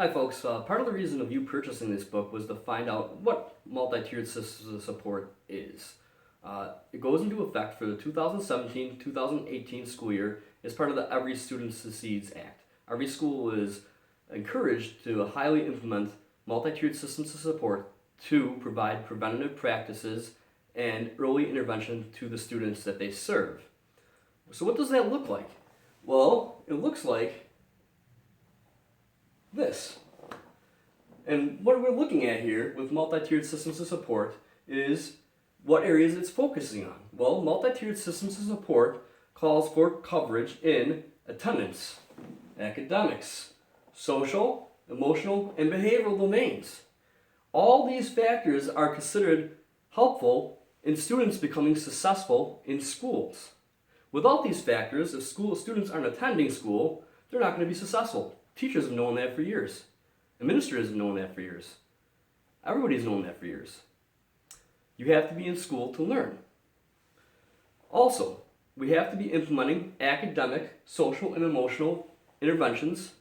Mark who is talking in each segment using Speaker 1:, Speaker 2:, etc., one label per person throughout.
Speaker 1: Hi folks, part of the reason of you purchasing this book was to find out what multi-tiered systems of support is. It goes into effect for the 2017-2018 school year as part of the Every Student Succeeds Act. Every school is encouraged to highly implement multi-tiered systems of support to provide preventative practices and early intervention to the students that they serve. So what does that look like? Well, it looks like this. And what we're looking at here with multi-tiered systems of support is what areas it's focusing on. Well, multi-tiered systems of support calls for coverage in attendance, academics, social, emotional, and behavioral domains. All these factors are considered helpful in students becoming successful in schools. Without these factors, if students aren't attending school, they're not going to be successful. Teachers have known that for years. Administrators have known that for years. Everybody's known that for years. You have to be in school to learn. Also, we have to be implementing academic, social, and emotional interventions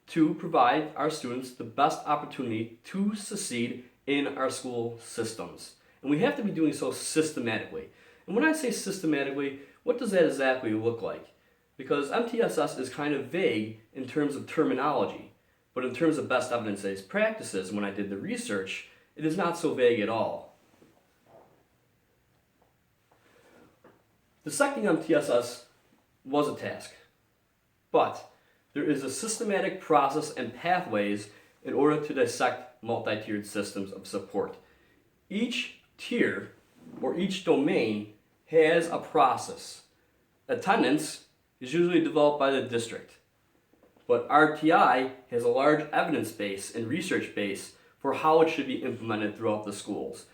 Speaker 1: to provide our students the best opportunity to succeed in our school systems. And we have to be doing so systematically. And when I say systematically, what does that exactly look like? Because MTSS is kind of vague in terms of terminology, but in terms of best evidence-based practices, when I did the research, it is not so vague at all. Dissecting MTSS was a task, but there is a systematic process and pathways in order to dissect multi-tiered systems of support. Each tier or each domain has a process. Attendance is usually developed by the district, but RTI has a large evidence base and research base for how it should be implemented throughout the schools.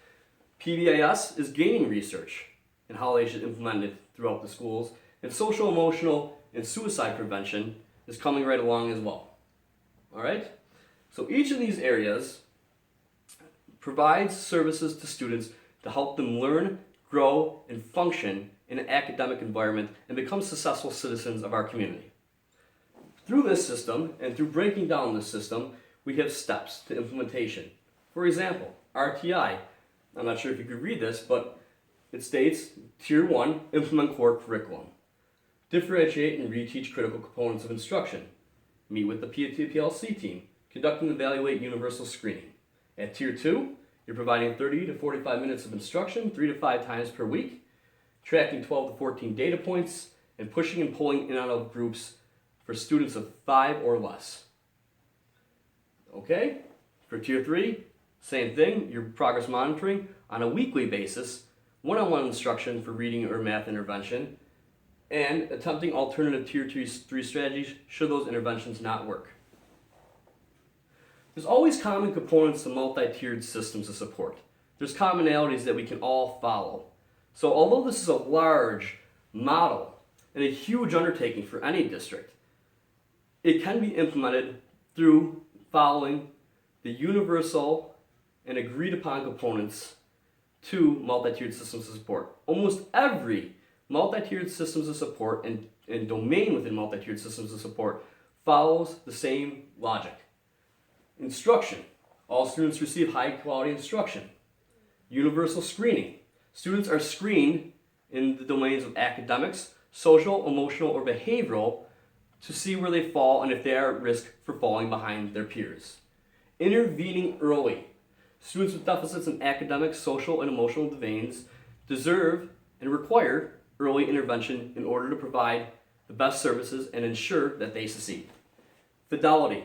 Speaker 1: PBIS is gaining research and how they should implement it throughout the schools, and social, emotional, and suicide prevention is coming right along as well. All right? So each of these areas provides services to students to help them learn, grow, and function in an academic environment and become successful citizens of our community. Through this system, and through breaking down this system, we have steps to implementation. For example, RTI, I'm not sure if you could read this, but it states, Tier 1, implement core curriculum. Differentiate and reteach critical components of instruction. Meet with the PLC team, conduct and evaluate universal screening. At Tier 2, you're providing 30 to 45 minutes of instruction 3 to 5 times per week, tracking 12 to 14 data points, and pushing and pulling in and out of groups for students of 5 or less. Okay? For Tier 3, same thing, your progress monitoring on a weekly basis, one-on-one instruction for reading or math intervention, and attempting alternative Tier 3 strategies should those interventions not work. There's always common components to multi-tiered systems of support. There's commonalities that we can all follow. So although this is a large model and a huge undertaking for any district, it can be implemented through following the universal and agreed upon components to multi-tiered systems of support. Almost every multi-tiered systems of support and domain within multi-tiered systems of support follows the same logic. Instruction. All students receive high quality instruction. Universal screening. Students are screened in the domains of academics, social, emotional, or behavioral to see where they fall and if they are at risk for falling behind their peers. Intervening early. Students with deficits in academic, social, and emotional domains deserve and require early intervention in order to provide the best services and ensure that they succeed. Fidelity.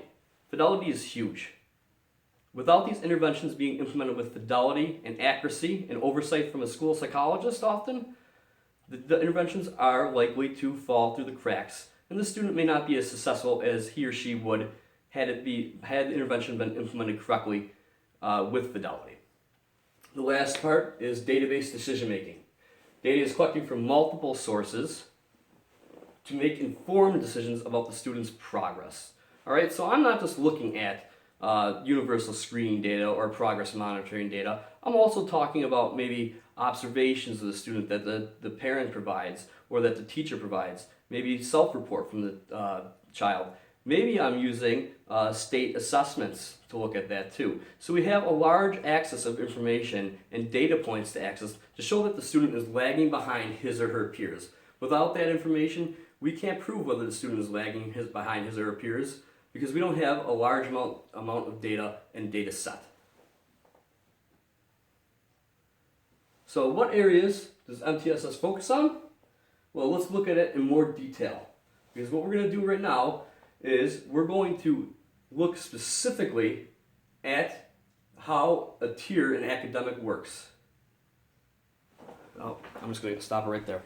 Speaker 1: Fidelity is huge. Without these interventions being implemented with fidelity and accuracy and oversight from a school psychologist often, the interventions are likely to fall through the cracks, and the student may not be as successful as he or she would had the intervention been implemented correctly with fidelity. The last part is database decision making. Data is collected from multiple sources to make informed decisions about the student's progress. All right, so I'm not just looking at universal screening data or progress monitoring data. I'm also talking about maybe observations of the student that the parent provides or that the teacher provides, maybe self-report from the child, Maybe I'm using state assessments to look at that too. So we have a large access of information and data points to access to show that the student is lagging behind his or her peers. Without that information, we can't prove whether the student is lagging behind his or her peers because we don't have a large amount of data and data set. So what areas does MTSS focus on? Well, let's look at it in more detail. Because what we're going to do right now is we're going to look specifically at how a tier in academic works. Oh, I'm just going to stop it right there.